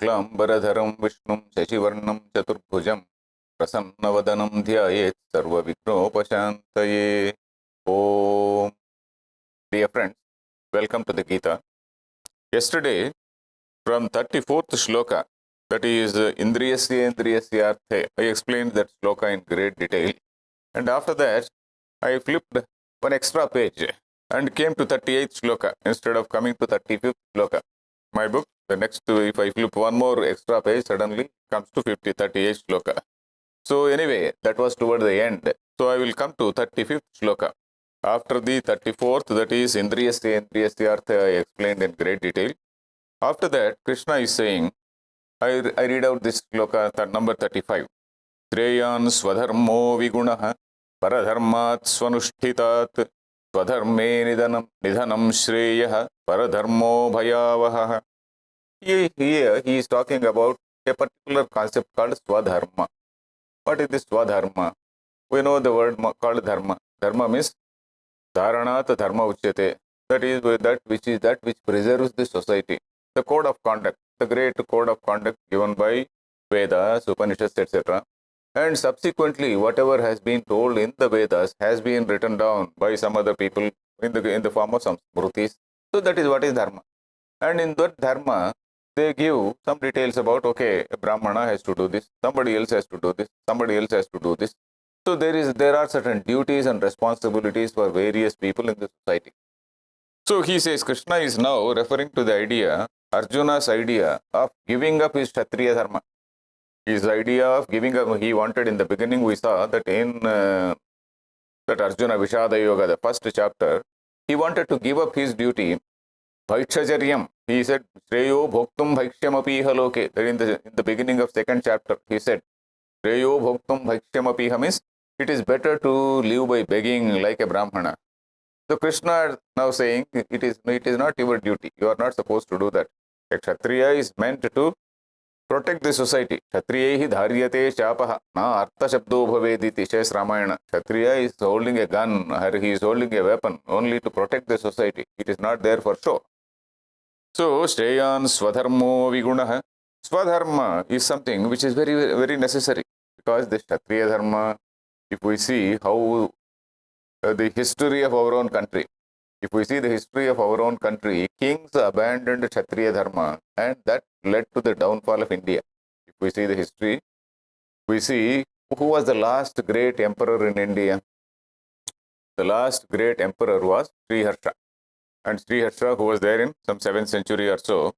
शुक्लाम्बरधरं विष्णुं शशिवर्णं चतुर्भुजं प्रसन्नवदनं ध्यायेत् सर्वविघ्नोपशान्तये. Om. Dear friends, welcome to the Geeta. Yesterday, from 34th shloka, that is Indriyasya Indriyasyarthe, I explained that shloka in great detail. And after that, I flipped one extra page and came to 38th shloka instead of coming to 35th shloka. My book, the next, if I flip one more extra page, suddenly comes to 38th shloka. So anyway, that was toward the end. So I will come to 35th shloka. After the 34th, that is Indriyasya Indriyasyartha, I explained in great detail. After that, Krishna is saying, I read out this shloka, number 35. Shreyan swadharmo vigunaha paradharmat swanushtitat swadharme nidhanam shreyah paradharmo bhayavaha. Here he is talking about a particular concept called swadharma. What is this swadharma? We know the word called dharma. Dharma means dharanat dharma uchyate. That is that which preserves the society. The code of conduct, the great code of conduct given by Vedas, Upanishads, etc. And subsequently, whatever has been told in the Vedas has been written down by some other people in the form of some smrutis. So that is what is dharma. And in that dharma, they give some details about, okay, a Brahmana has to do this, somebody else has to do this, somebody else has to do this. So there are certain duties and responsibilities for various people in the society. So he says, Krishna is now referring to the idea, Arjuna's idea of giving up his Kshatriya dharma. His idea of giving up, he wanted in the beginning, we saw that in that Arjuna Vishada Yoga, the first chapter, he wanted to give up his duty, Bhaikshacharya. He said, Shreyo bhoktum bhaikshamapi haloke. That in the beginning of second chapter, he said, Shreyo bhoktum bhaikshamapi means it is better to live by begging like a Brahmana. So Krishna is now saying, it is not your duty. You are not supposed to do that. A Kshatriya is meant to protect the society. Kshatriyehi dharyate chapaha na artha shabdo bhavediti, says Ramayana. Kshatriya is holding a gun, or he is holding a weapon only to protect the society. It is not there for show. So, Shreyan swadharmo vigunaha. Swadharma is something which is very, very necessary, because the Kshatriya dharma, if we see how the history of our own country, if we see the history of our own country, kings abandoned Kshatriya dharma, and that led to the downfall of India. If we see the history, we see who was the last great emperor in India. The last great emperor was Sriharsha. And Sriharsha, who was there in some 7th century or so,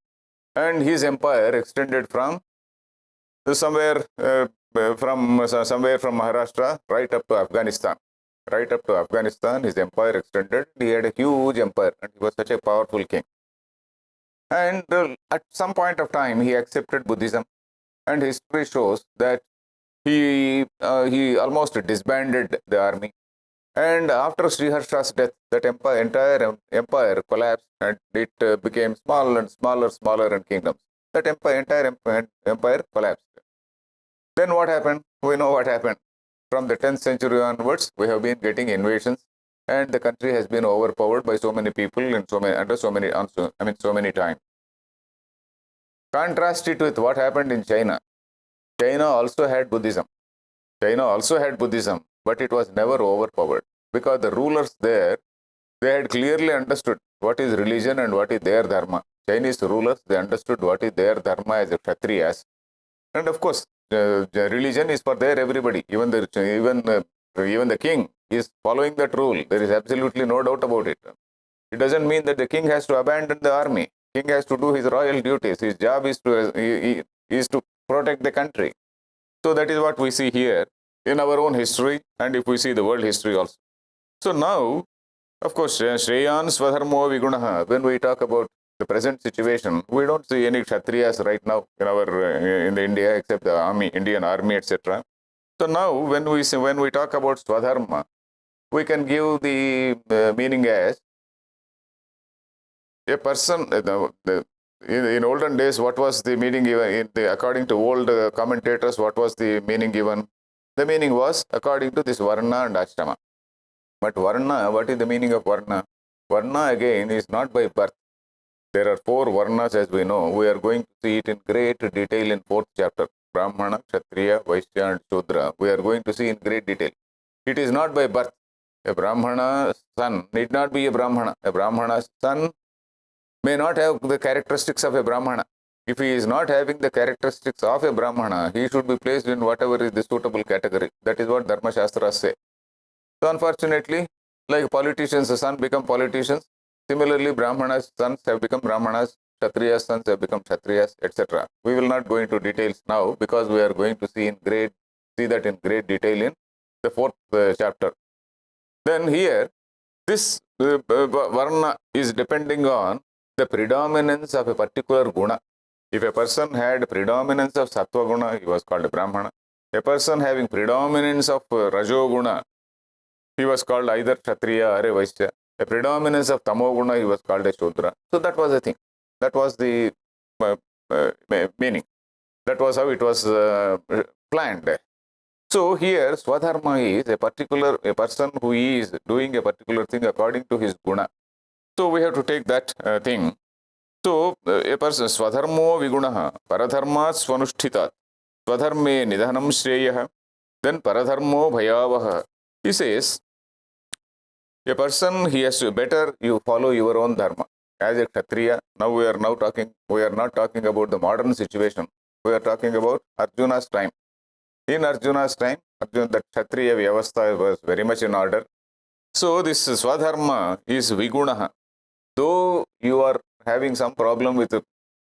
and his empire extended from somewhere from Maharashtra right up to Afghanistan. Right up to Afghanistan, his empire extended. He had a huge empire, and he was such a powerful king. And at some point of time, he accepted Buddhism, and history shows that he almost disbanded the army. And after Sriharsha's death, that entire empire collapsed, and it became smaller and smaller in kingdoms. That entire empire collapsed. Then what happened? We know what happened. From the 10th century onwards, we have been getting invasions, and the country has been overpowered by so many people and so many times. Contrast it with what happened in China. China also had Buddhism. But it was never overpowered, because the rulers there, they had clearly understood what is religion and what is their dharma. Chinese rulers, they understood what is their dharma as a Kshatriyas. And of course, the religion is for there everybody. Even the king is following that rule. There is absolutely no doubt about it. It doesn't mean that the king has to abandon the army. King has to do his royal duties. His job is to protect the country. So that is what we see here in our own history, and if we see the world history also. So now, of course, Shreyan Swadharmo Vigunaha, when we talk about the present situation, we don't see any Kshatriyas right now in the India, except the army, Indian army, etc. So now, when we talk about Swadharma, we can give the meaning as a person. In olden days, what was the meaning given? According to old commentators, what was the meaning given? The meaning was according to this Varna and Ashrama. But Varna, what is the meaning of Varna? Varna again is not by birth. There are four varnas as we know. We are going to see it in great detail in fourth chapter. Brahmana, Kshatriya, Vaishya and Shudra. We are going to see in great detail. It is not by birth. A Brahmana's son need not be a Brahmana. A Brahmana's son may not have the characteristics of a Brahmana. If he is not having the characteristics of a Brahmana, he should be placed in whatever is the suitable category. That is what Dharma Shastras say. So unfortunately, like politicians' sons become politicians, similarly Brahmana's sons have become Brahmanas, Kshatriya's sons have become Kshatriyas, etc. We will not go into details now because we are going to see that in great detail in the fourth chapter. Then here, this varna is depending on the predominance of a particular guna. If a person had predominance of sattva guna, he was called a Brahmana. A person having predominance of rajoguna, he was called either Kshatriya or a Vaishya. A predominance of Tamoguna, he was called a Shudra. So that was the thing. That was the meaning. That was how it was planned. So here, Swadharma is a person who is doing a particular thing according to his guna. So we have to take that thing. So a person, Swadharmo Vigunaha, Paradharmat Swanushthitat, Swadharme Nidhanam Shreyah, then Paradharmo Bhayavaha. He says, a person, he has to better you follow your own dharma. As a Kshatriya, we are not talking about the modern situation. We are talking about Arjuna's time. In Arjuna's time, the Kshatriya Vyavastha was very much in order. So this Swadharma is Vigunaha. Though you are having some problem with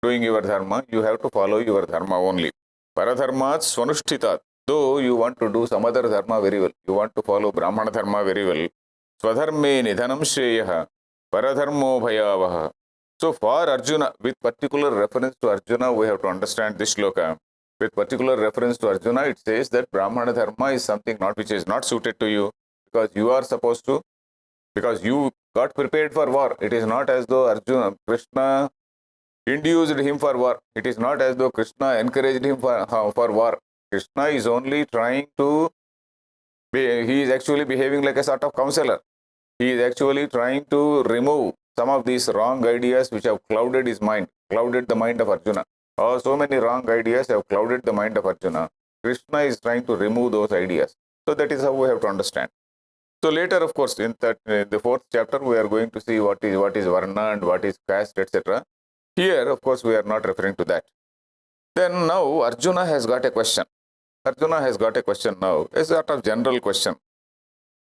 doing your dharma, you have to follow your dharma only. Paradharmat Swanushthitat. Though you want to do some other dharma very well, you want to follow Brahmana dharma very well, Swadharme Nidhanam Shreyah, Paradharmo Bhayavaha. So for Arjuna, with particular reference to Arjuna, we have to understand this shloka. With particular reference to Arjuna, it says that Brahmana dharma is something which is not suited to you, because you are supposed to, because you got prepared for war. It is not as though Krishna induced him for war. It is not as though Krishna encouraged him for war. Krishna is only trying to, he is actually behaving like a sort of counselor. He is actually trying to remove some of these wrong ideas which have clouded his mind, clouded the mind of Arjuna. So many wrong ideas have clouded the mind of Arjuna. Krishna is trying to remove those ideas. So that is how we have to understand. So later, of course, in the fourth chapter, we are going to see what is varna and what is caste, etc. Here, of course, we are not referring to that. Then now Arjuna has got a question. Arjuna has got a question now, a sort of general question.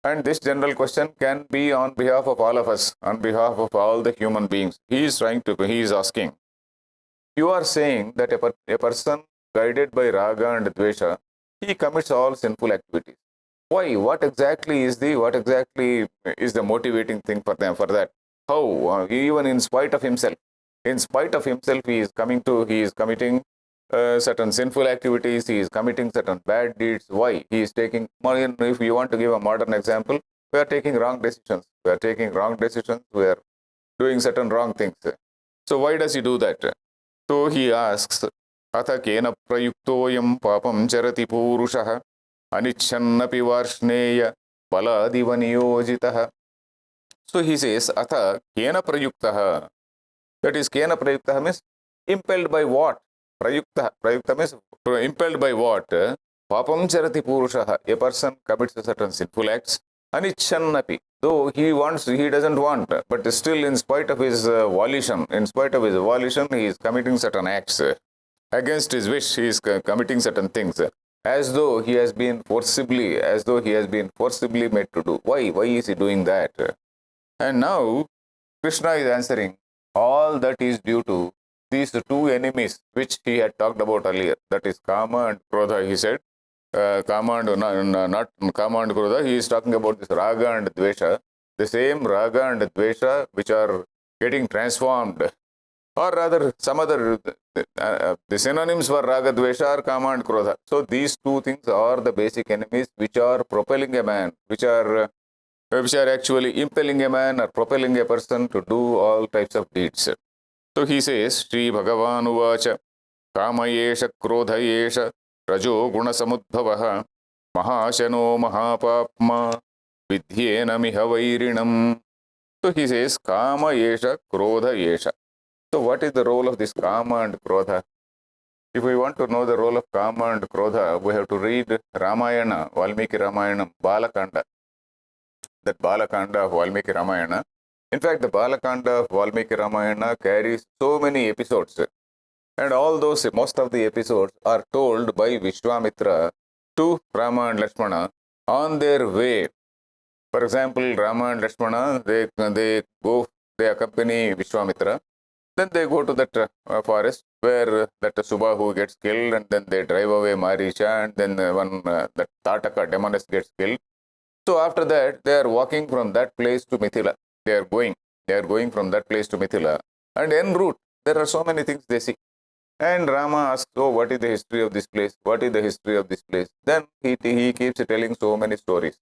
And this general question can be on behalf of all of us, on behalf of all the human beings. He is asking, you are saying that a person guided by raga and dvesha, he commits all sinful activities. Why? What exactly is the motivating thing for them for that? How? Even in spite of himself, he is committing certain sinful activities. He is committing certain bad deeds. Why? He is taking. If you want to give a modern example, we are taking wrong decisions. We are doing certain wrong things. So why does he do that? So he asks, Atha kena prayuktoyam papam charati purushaha anichannapi varshneya baladiva niyojitaha. So he says, Atha kena prayuktaha. That is, kena prayuktaha means impelled by what? Prayukta means impelled by what? Papam charati purushaha. A person commits certain sinful acts. Anichannapi. Though he doesn't want, but still in spite of his volition, he is committing certain acts. Against his wish, he is committing certain things. As though he has been forcibly made to do. Why? Why is he doing that? And now, Krishna is answering, all that is due to these two enemies which he had talked about earlier. That is Kama and Krodha, he said. Kama and not Kama and Krodha, he is talking about this Raga and Dvesha. The same Raga and Dvesha which are getting transformed. Or rather, some other, the synonyms for Raga Dvesha are Kama and Krodha. So these two things are the basic enemies which are propelling a man, which are actually impelling a man or propelling a person to do all types of deeds. So he says, Sri Bhagavan Uvacha, Kama Yesha Krodha Yesha Rajo Guna Samudbhavaha Mahashano Mahapapma Vidhyena Miha Vairinam. So he says, Kama Yesha Krodha Yesha. So what is the role of this Kama and Krodha? If we want to know the role of Kama and Krodha, we have to read Ramayana, Valmiki Ramayana, Balakanda. That Balakanda of Valmiki Ramayana. In fact, the Balakanda of Valmiki Ramayana carries so many episodes. And all those, most of the episodes are told by Vishwamitra to Rama and Lakshmana on their way. For example, Rama and Lakshmana, they accompany Vishwamitra. Then they go to that forest where that Subahu gets killed, and then they drive away Marisha, and then that Tataka demoness gets killed. So after that, they are walking from that place to Mithila. They are going from that place to Mithila. And en route, there are so many things they see. And Rama asks, oh, what is the history of this place? What is the history of this place? Then he keeps telling so many stories.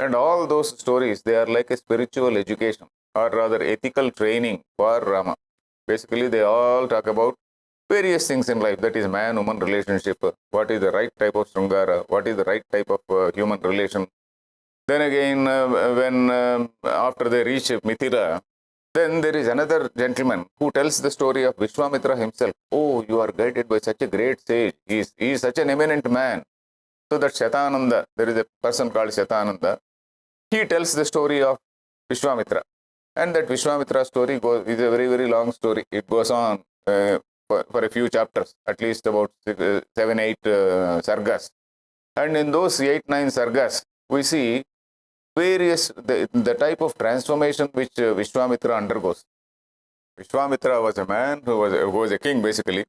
And all those stories, they are like a spiritual education, or rather ethical training for Rama. Basically, they all talk about various things in life. That is man-woman relationship. What is the right type of Sringara? What is the right type of human relation? Then again, when after they reach Mithila, then there is another gentleman who tells the story of Vishwamitra himself. Oh, you are guided by such a great sage. He is such an eminent man. So that Shatananda, there is a person called Shatananda. He tells the story of Vishwamitra. And that Vishwamitra story is a very, very long story. It goes on for a few chapters, at least about 7, 8 sargas. And in those 8, 9 sargas, we see various, the type of transformation which Vishwamitra undergoes. Vishwamitra was a man who was a king, basically.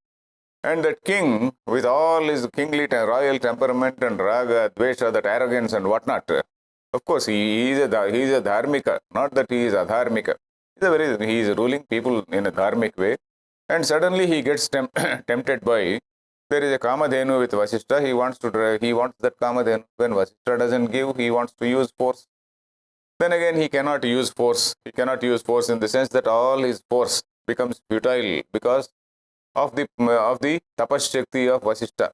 And that king, with all his kingly royal temperament and raga, dvesha, that arrogance and whatnot, of course, he is a dharmika, not that he is adharmika. He is ruling people in a dharmic way. And suddenly he gets tempted by, there is a Kamadhenu with Vasishtha. He wants that Kamadhenu. When Vasishtha doesn't give, he wants to use force. Then again, he cannot use force. He cannot use force in the sense that all his force becomes futile because of the tapas shakti of Vasishtha.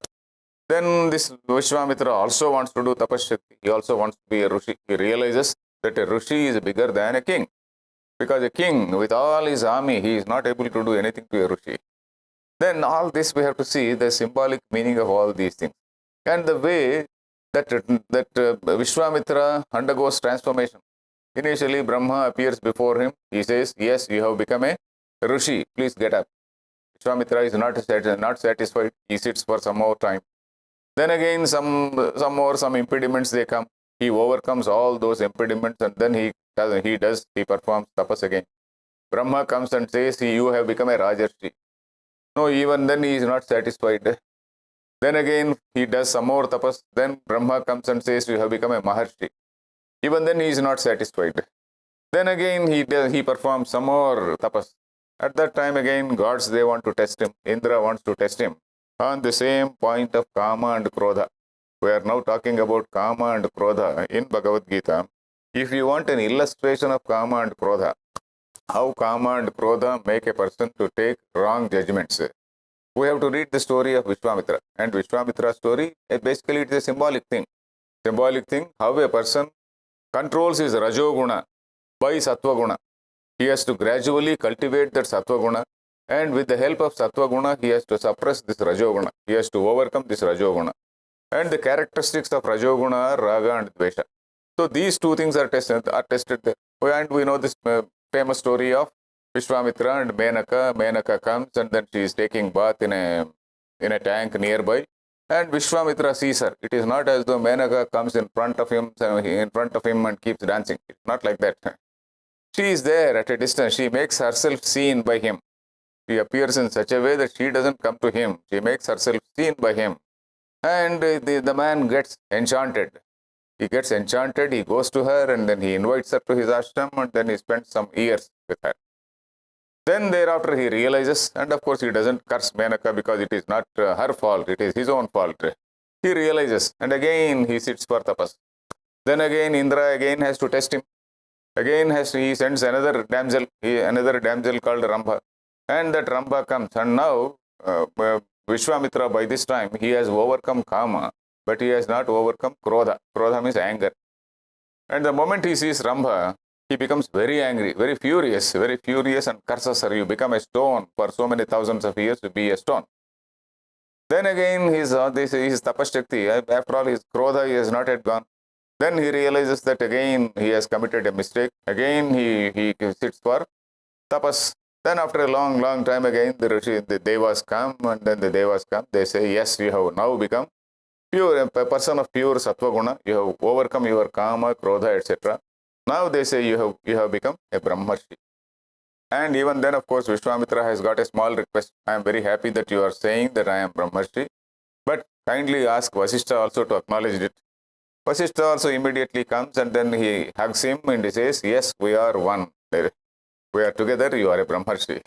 Then this Vishwamitra also wants to do tapas shakti. He also wants to be a Rishi. He realizes that a Rishi is bigger than a king. Because a king, with all his army, he is not able to do anything to a Rishi. Then all this we have to see the symbolic meaning of all these things. And the way that Vishwamitra undergoes transformation. Initially, Brahma appears before him. He says, yes, you have become a Rishi. Please get up. Vishwamitra is not satisfied. He sits for some more time. Then again, some impediments they come. He overcomes all those impediments, and then he performs tapas again. Brahma comes and says, you have become a Rajarshi. No, even then he is not satisfied. Then again, he does some more tapas. Then Brahma comes and says, you have become a Maharshi. Even then he is not satisfied. Then again, he performs some more tapas. At that time again, gods, they want to test him. Indra wants to test him on the same point of Kama and Krodha. We are now talking about Kama and Krodha in Bhagavad Gita. If you want an illustration of Kama and Krodha, how Kama and Krodha make a person to take wrong judgments, we have to read the story of Vishwamitra. And Vishwamitra's story, basically it is a symbolic thing. Symbolic thing, how a person controls his Rajoguna by Sattva-guna. He has to gradually cultivate that Sattva-guna, and with the help of Sattva-guna, he has to suppress this Rajoguna. He has to overcome this Rajoguna. And the characteristics of Rajoguna are Raga and Dvesha. So these two things are tested there. And we know this famous story of Vishwamitra and Menaka. Menaka comes and then she is taking bath in a tank nearby. And Vishwamitra sees her. It is not as though Menaka comes in front of him and keeps dancing. It's not like that. She is there at a distance. She makes herself seen by him. She appears in such a way that she doesn't come to him. She makes herself seen by him. And the man gets enchanted. He gets enchanted, he goes to her, and then he invites her to his ashram, and then he spends some years with her. Then thereafter he realizes, and of course he doesn't curse Menaka because it is not her fault, it is his own fault. He realizes, and again he sits for tapas. Then again Indra again has to test him. Again he sends another damsel called Rambha. And that Rambha comes, and now Vishwamitra, by this time, he has overcome Kama, but he has not overcome Krodha. Krodha means anger. And the moment he sees Rambha, he becomes very angry, very furious and curses her. You become a stone for so many thousands of years to be a stone. Then again, his tapashakti, after all, his krodha is not yet gone. Then he realizes that again he has committed a mistake. Again, he sits for tapas. Then after a long time again, the devas come, and then the devas come. They say, yes, you have now become pure, a person of pure sattva guna. You have overcome your kama, krodha, etc. Now they say you have become a brahmarshi. And even then, of course, Vishwamitra has got a small request. I am very happy that you are saying that I am brahmarshi, but kindly ask Vasishtha also to acknowledge it. Vasishtha also immediately comes, and then he hugs him and he says, yes, we are one. We are together, you are a brahmarshi.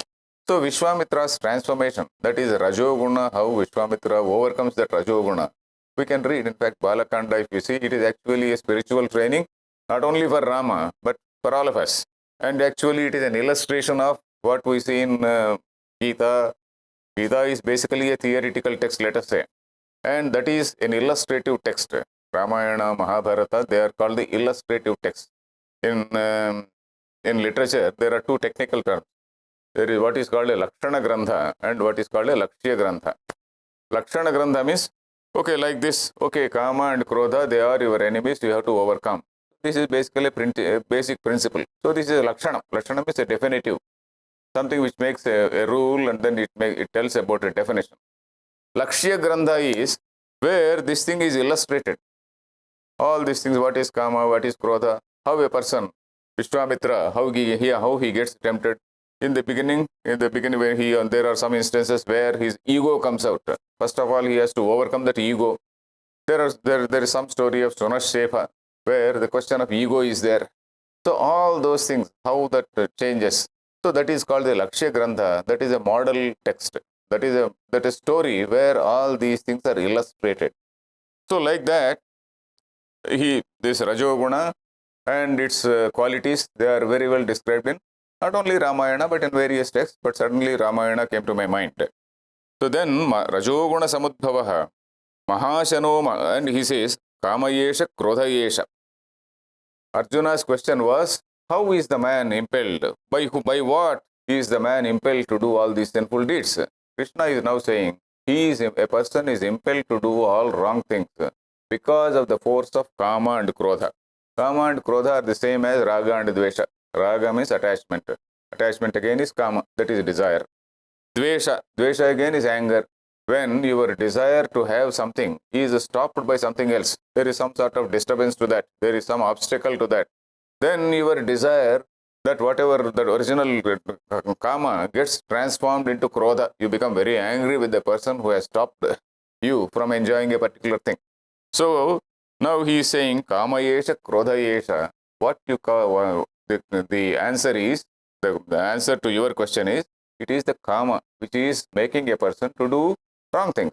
So Vishwamitra's transformation, that is Rajoguna, how Vishwamitra overcomes that Rajoguna. We can read, in fact, Balakanda, if you see, it is actually a spiritual training, not only for Rama, but for all of us. And actually, it is an illustration of what we see in Geeta. Gita is basically a theoretical text, let us say. And that is an illustrative text. Ramayana, Mahabharata, they are called the illustrative text. In literature, there are two technical terms. There is what is called a Lakshana Grantha and what is called a Lakshya Grantha. Lakshana Grantha means, okay, like this, okay, Kama and Krodha, they are your enemies, you have to overcome. This is basically a basic principle. So this is a Lakshana. Lakshana means a definitive. Something which makes a rule and then it tells about a definition. Lakshya Grantha is where this thing is illustrated. All these things, what is Kama, what is Krodha, how a person, Vishwamitra, how he gets tempted. In the beginning when there are some instances where his ego comes out. First of all, he has to overcome that ego. There is some story of Sunashefa where the question of ego is there. So all those things, how that changes. So that is called the Lakshya Grantha. That is a model text. That is a story where all these things are illustrated. So like that, this Rajoguna and its qualities, they are very well described in not only Ramayana but in various texts, but suddenly Ramayana came to my mind. So then Rajoguna Samudbhavaha Mahashano, and he says Kamayesha Krodhayesha. Arjuna's question was, how is the man impelled? By what is the man impelled to do all these sinful deeds? Krishna is now saying, a person is impelled to do all wrong things because of the force of Kama and Krodha. Kama and Krodha are the same as Raga and Dvesha. Raga means attachment. Attachment again is Kama, that is desire. Dvesha again is anger. When your desire to have something is stopped by something else, there is some sort of disturbance to that, there is some obstacle to that, then your desire, that whatever the original Kama gets transformed into Krodha. You become very angry with the person who has stopped you from enjoying a particular thing. So now he is saying Kama Yesha Krodha Yesha. What you call the answer is, the answer to your question is, it is the Kama which is making a person to do wrong things.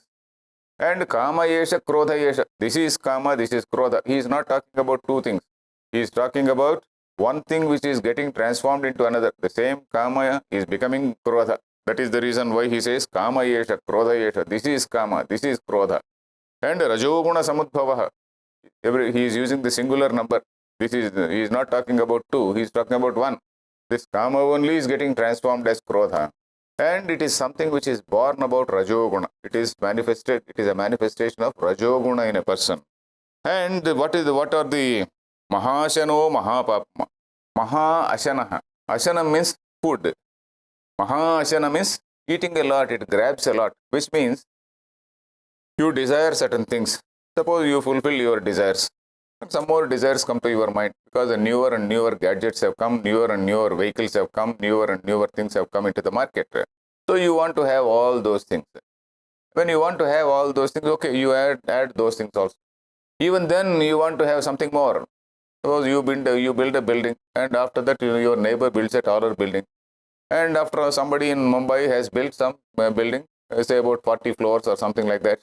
And Kama Yesha Krodha Yesha. This is Kama, this is Krodha. He is not talking about two things. He is talking about one thing which is getting transformed into another. The same Kama is becoming Krodha. That is the reason why he says Kama Yesha Krodha Yesha. This is Kama, this is Krodha. And Rajoguna Samudbhavaha. He is using the singular number. He is not talking about two, he is talking about one. This Kama only is getting transformed as Krodha. And it is something which is born about Rajoguna. It is manifested, it is a manifestation of Rajoguna in a person. And what are the Mahashano Mahapapma? Maha Ashanaha. Ashana means food. Maha Ashana means eating a lot, it grabs a lot, which means you desire certain things. Suppose you fulfill your desires. Some more desires come to your mind because the newer and newer gadgets have come, newer and newer vehicles have come, newer and newer things have come into the market. So you want to have all those things. When you want to have all those things, okay, you add those things also. Even then you want to have something more. Suppose you build a building, and after that your neighbor builds a taller building. And after somebody in Mumbai has built some building, say about 40 floors or something like that.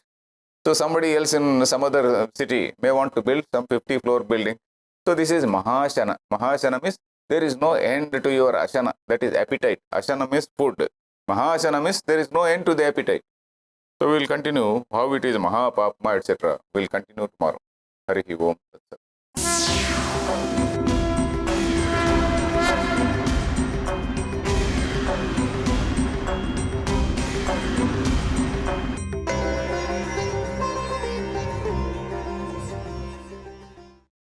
So somebody else in some other city may want to build some 50-floor building. So this is Mahashana. Mahashana means there is no end to your Ashana, that is appetite. Ashana means food. Mahashana means there is no end to the appetite. So we will continue how it is Mahapapma, etc. We will continue tomorrow. Harihi Om.